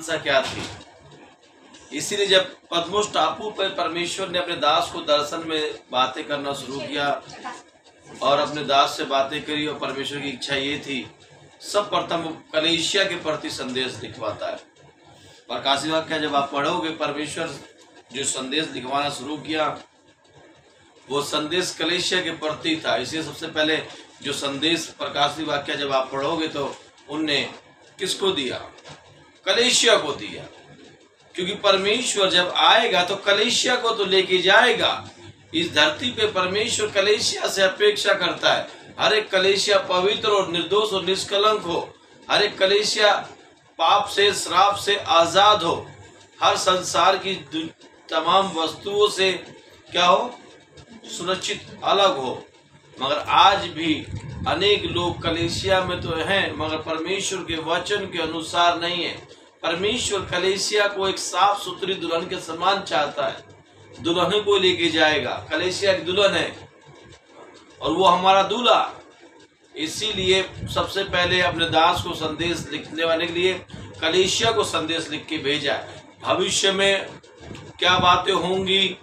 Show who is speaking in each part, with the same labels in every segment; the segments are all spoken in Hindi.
Speaker 1: मंशा क्या थी। इसीलिए जब पद्मोस टापू पर परमेश्वर ने अपने दास को दर्शन में बातें करना शुरू किया और अपने दास से बातें करी और परमेश्वर की इच्छा ये थी, सब प्रथम कलीसिया के प्रति संदेश लिखवाता है। प्रकाशित वाक्य जब आप पढ़ोगे, परमेश्वर जो संदेश लिखवाना शुरू किया वो संदेश कलीसिया के प्रति था। इसलिए सबसे पहले जो संदेश प्रकाशित वाक्य जब आप पढ़ोगे तो उनने किसको दिया? कलीसिया को दिया, क्योंकि परमेश्वर जब आएगा तो कलीसिया को तो लेके जाएगा। इस धरती पे परमेश्वर कलीसिया से अपेक्षा करता है हर एक कलीसिया पवित्र और निर्दोष और निष्कलंक हो, हर एक कलीसिया पाप से श्राप से आजाद हो, हर संसार की तमाम वस्तुओं से क्या हो, सुरक्षित अलग हो। मगर आज भी अनेक लोग कलीसिया में तो हैं मगर परमेश्वर के वचन के अनुसार नहीं है। परमेश्वर कलीसिया को एक साफ सुथरी दुल्हन के समान चाहता है, दुल्हन को लेके जाएगा। कलीसिया की दुल्हन है और वो हमारा दूल्हा। इसीलिए सबसे पहले अपने दास को संदेश लिखने वाले के लिए कलीसिया को संदेश लिख के भेजा। भविष्य में क्या बातें होंगी,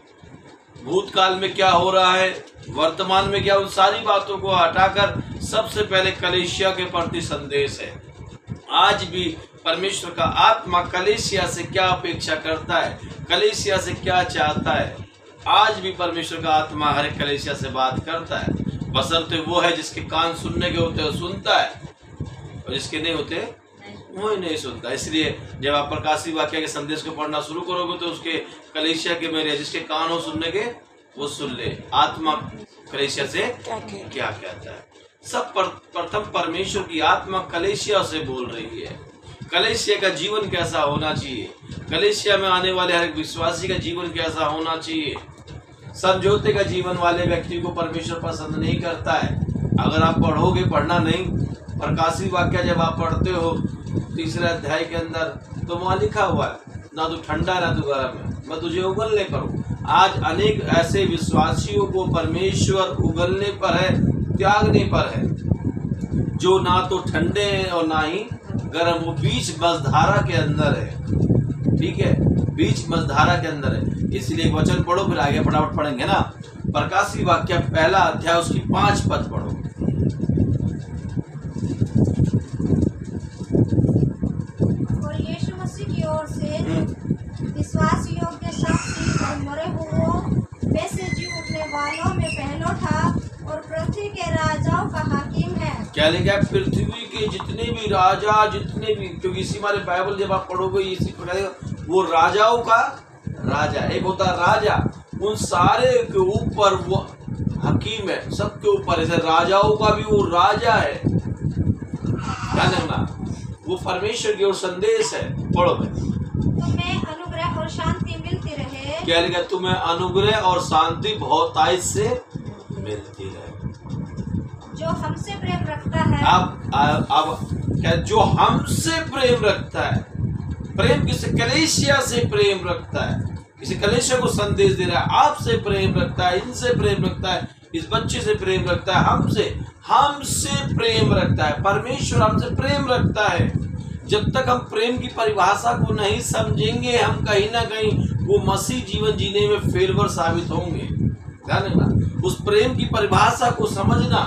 Speaker 1: भूतकाल में क्या हो रहा है, वर्तमान में क्या, उन सारी बातों को हटाकर सबसे पहले कलीसिया के प्रति संदेश है। आज भी परमेश्वर का आत्मा कलीसिया से क्या अपेक्षा करता है, कलीसिया से क्या चाहता है। आज भी परमेश्वर का आत्मा हर एक कलीसिया से बात करता है, बशर्ते वो है जिसके कान सुनने के होते हैं वो सुनता है और जिसके नहीं होते वो ही नहीं सुनता। इसलिए जब आप प्रकाशित वाक्य के संदेश को पढ़ना शुरू करोगे तो उसके कलीसिया के मेरे जिसके कान हो सुनने के वो सुन ले, आत्मा कलीसिया से क्या कहता है। सब प्रथम परमेश्वर की आत्मा कलीसिया से बोल रही है। कलीसिया का जीवन कैसा होना चाहिए, कलीसिया में आने वाले हर एक विश्वासी का जीवन कैसा होना चाहिए। समझौते का जीवन वाले व्यक्ति को परमेश्वर पसंद नहीं करता है। अगर आप पढ़ोगे, पढ़ना नहीं, प्रकाशित वाक्य जब आप पढ़ते हो 3 अध्याय के अंदर तो वहाँ लिखा हुआ है, ना तो ठंडा ना तो गर्म है, मैं तुझे उगलने पर हूँ। आज अनेक ऐसे विश्वासियों को परमेश्वर उगलने पर है, त्यागने पर है, जो ना तो ठंडे हैं और ना ही गर्म, वो बीच मझधारा के अंदर है। ठीक है, बीच मझधारा के अंदर है। इसलिए वचन पढ़ो, फिर आगे फटाफट पढ़ेंगे ना। प्रकाशित वाक्य 1 अध्याय उसकी 5 पद पढ़ो।
Speaker 2: और यीशु मसीह की ओर से विश्वास योग्य साक्षी और मरे हुओं में से जी उठने वालों में पहला था और पृथ्वी के राजाओं का हाकिम है।
Speaker 1: क्या लिखा है? पृथ्वी के जितने भी राजा, जितने भी, क्योंकि इसी हमारे बाइबल जब आप पढ़ोगे इसी प्रकार वो राजाओं का राजा, एक होता है राजा, उन सारे के ऊपर वो हकीम है, सबके ऊपर। ऐसे राजाओं का भी वो राजा है। ध्यान रखना, वो परमेश्वर की ओर संदेश है। पढ़ो भाई।
Speaker 2: तुम्हें अनुग्रह और शांति मिलती रहे।
Speaker 1: क्या लिखा? तुम्हें अनुग्रह और शांति बहुतायत से मिलती रहे।
Speaker 2: जो हमसे प्रेम रखता है।
Speaker 1: अब क्या? जो हमसे प्रेम रखता है। प्रेम किसी कलीसिया से प्रेम रखता है, किसी कलीसिया को संदेश दे रहा है, आपसे प्रेम रखता है, इनसे प्रेम रखता है, इस बच्चे से प्रेम रखता है, हमसे प्रेम रखता है। परमेश्वर हमसे प्रेम रखता है। जब तक हम प्रेम की परिभाषा को नहीं समझेंगे, हम कहीं ना कहीं वो मसीह जीवन जीने में फेलवर साबित होंगे। ध्यान रखना, उस प्रेम की परिभाषा को समझना।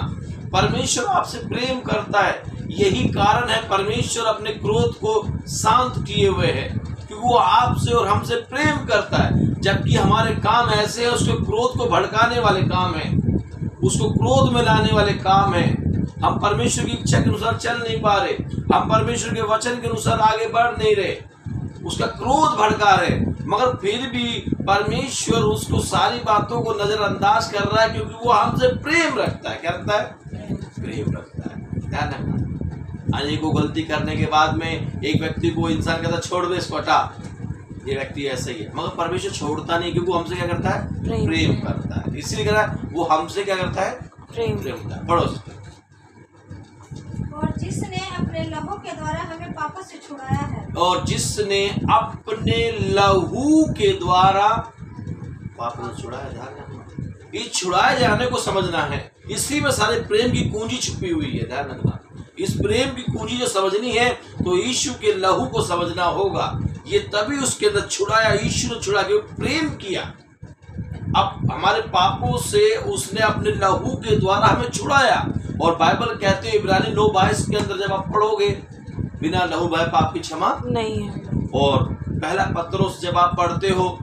Speaker 1: परमेश्वर आपसे प्रेम करता है, यही कारण है परमेश्वर अपने क्रोध को शांत किए हुए है, क्योंकि वो आपसे और हमसे प्रेम करता है। जबकि हमारे काम ऐसे हैं, उसके क्रोध को भड़काने वाले काम है, उसको क्रोध में लाने वाले काम है। हम परमेश्वर की इच्छा के अनुसार चल नहीं पा रहे, हम परमेश्वर के वचन के अनुसार आगे बढ़ नहीं रहे, उसका क्रोध भड़का रहे, मगर फिर भी परमेश्वर उसको सारी बातों को नजरअंदाज कर रहा है, क्योंकि वो हमसे प्रेम रखता है। क्या रखता है? प्रेम रखता है। ध्यान रखना, अनेकों गलती करने के बाद में एक व्यक्ति को इंसान कहता है छोड़ दे इसको, हटा, ये व्यक्ति ऐसा ही है, मगर परमेश्वर छोड़ता नहीं, क्योंकि वो हमसे क्या करता है? प्रेम करता है। इसलिए कह रहा है वो हमसे क्या करता है? प्रेम करता है। पढ़ो।
Speaker 2: और जिसने अपने लहू के द्वारा हमें पापों से छुड़ाया है।
Speaker 1: और जिसने अपने लहू के द्वारा पापों से छुड़ाया। ध्यान रखना, इस छुड़ाए जाने को समझना है, इसी में सारे प्रेम की कुंजी छुपी हुई है। ध्यान रखना, इस प्रेम की कुंजी जो समझनी है तो यीशु के लहू को समझना होगा। ये तभी उसके अंदर छुड़ाया, यीशु ने छुड़ा के प्रेम किया। अब हमारे पापों से उसने अपने लहू के द्वारा हमें छुड़ाया। और बाइबल कहते हैं इब्रानी 9:22 के अंदर जब आप पढ़ोगे, बिना लहू बहे पाप की क्षमा
Speaker 3: नहीं है।
Speaker 1: और पहला पत्रोस जब आप पढ़ते हो,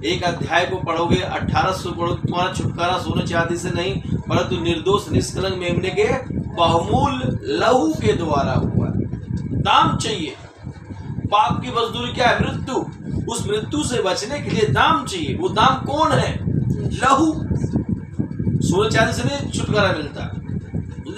Speaker 1: एक अध्याय को पढ़ोगे 18 से पढ़ोगे, तुम्हारा छुटकारा सोने चांदी से नहीं परंतु निर्दोष निष्कलंक मेमने के बहुमूल्य लहू के द्वारा हुआ। दाम चाहिए। पाप की मजदूरी क्या है? मृत्यु। उस मृत्यु से बचने के लिए दाम चाहिए। वो दाम कौन है? लहू। सोने चांदी से नहीं छुटकारा मिलता,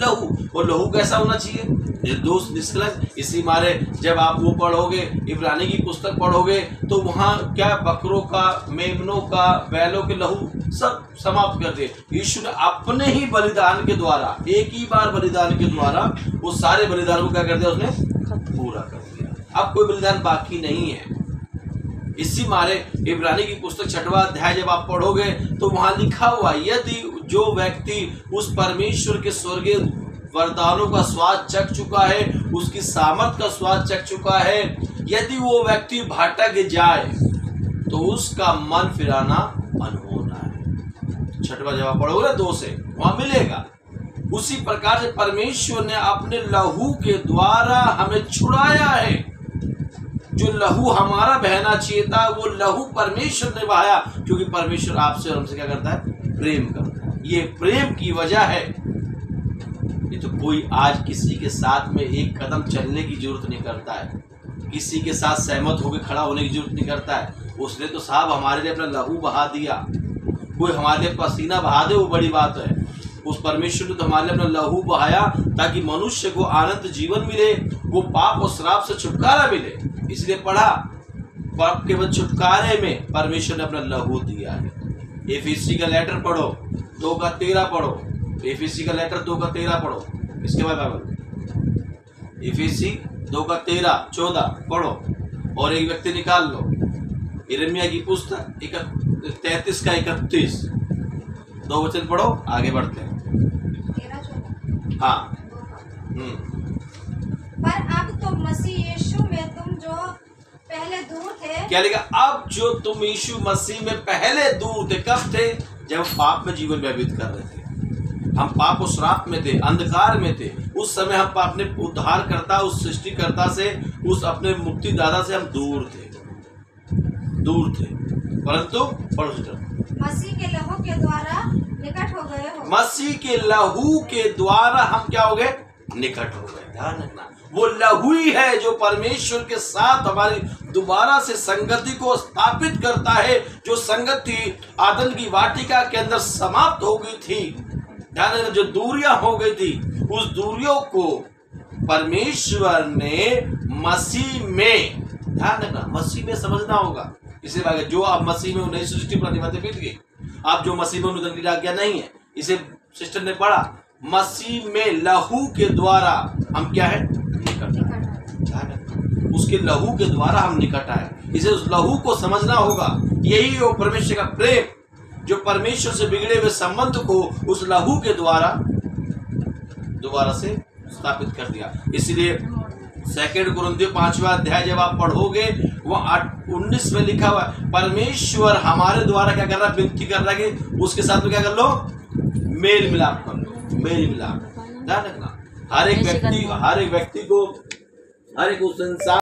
Speaker 1: लहू। और लहू कैसा होना चाहिए? निर्दोष निष्कलंक। इसी मारे जब आप वो पढ़ोगे, इब्रानी की पुस्तक पढ़ोगे, तो वहां क्या बकरों का, मेमनों का, बैलों के लहू सब समाप्त कर दिए। यीशु ने अपने ही बलिदान के द्वारा, एक ही बार बलिदान के द्वारा वो सारे बलिदान को क्या कर दिया? उसने पूरा कर दिया। अब कोई बलिदान बाकी नहीं है। इसी मारे इब्रानी की पुस्तक 6वां अध्याय जब आप पढ़ोगे तो वहां लिखा हुआ, यदि जो व्यक्ति उस परमेश्वर के स्वर्गीय वरदानों का स्वाद चख चुका है, उसकी सामर्थ का स्वाद चख चुका है, यदि वो व्यक्ति भटक जाए तो उसका मन फिराना अनहोना है। 6वां जब आप पढ़ोगे ना 2 से, वहां मिलेगा। उसी प्रकार से परमेश्वर ने अपने लहू के द्वारा हमें छुड़ाया है। जो लहू हमारा बहना चाहिए था, वो लहू परमेश्वर ने बहाया, क्योंकि परमेश्वर आपसे और हमसे क्या करता है? प्रेम करता है। ये प्रेम की वजह है। ये तो कोई आज किसी के साथ में एक कदम चलने की जरूरत नहीं करता है, किसी के साथ सहमत होकर खड़ा होने की जरूरत नहीं करता है। उसने तो साहब हमारे लिए अपना लहू बहा दिया। कोई हमारे लिए पसीना बहा दे वो बड़ी बात है। उस परमेश्वर ने तो हमारे लिए अपना लहू बहाया ताकि मनुष्य को अनंत जीवन मिले, वो पाप और श्राप से छुटकारा मिले। इसलिए पढ़ा, पाप के बाद छुटकारे में परमेश्वर ने अपना लहू दिया है। एफिसी का लेटर पढ़ो, 2:13 पढ़ो। एफिसी का लेटर 2:13 पढ़ो। इसके बाद बाइबल एफिसी 2:13, 14 पढ़ो और एक व्यक्ति निकाल लो। यिर्मयाह की पुस्तक 33 का 31, 2 वचन पढ़ो, आगे बढ़ते हैं।
Speaker 2: 13-14।
Speaker 1: हाँ।
Speaker 2: पर अब तो मसीह यीशु में तुम जो पहले दूर थे,
Speaker 1: क्या लिखा? अब जो तुम यीशु मसीह में पहले दूर थे। कब थे? जब पाप में जीवन व्यतीत कर रहे थे। हम पाप और श्राप में थे, अंधकार में थे। उस समय हम अपने उद्धारकर्ता, उस सृष्टिकर्ता से, उस अपने मुक्तिदाता से हम दूर थे। परंतु
Speaker 2: मसीह के लहू के द्वारा निकट हो गए हो।
Speaker 1: मसीह के लहू के द्वारा हम क्या हो गए? निकट हो गए। ध्यान रखना, वो लहू ही है जो परमेश्वर के साथ हमारी दोबारा से संगति को स्थापित करता है। जो संगति आदम की वाटिका के अंदर समाप्त हो गई थी, ध्यान रखना, जो दूरियां हो गई थी, उस दूरियों को परमेश्वर ने मसीह में, ध्यान रखना, मसीह में समझना होगा। इसे जो आप मसीह में नई सृष्टि प्रतिबद्ध बीत गई, आप जो मसीह में नूतन की आज्ञा नहीं है, इसे सिस्टर ने पढ़ा। मसीह में लहू के द्वारा हम क्या है? निकट आए। उसके लहू के द्वारा हम निकट आए। इसे उस लहू को समझना होगा। यही वो परमेश्वर का प्रेम, जो परमेश्वर से बिगड़े हुए संबंध को उस लहू के द्वारा दोबारा से स्थापित कर दिया। इसलिए 2 कुरिन्थियों 5वां अध्याय जब आप पढ़ोगे, वह 19 में लिखा हुआ है, परमेश्वर हमारे द्वारा क्या कर रहा है? विनती कर रहा है कि उसके साथ में क्या कर लो? मेल मिलाप कर लो। मेल मिलाप। ध्यान रखना, हर एक व्यक्ति को, हर एक उस इंसान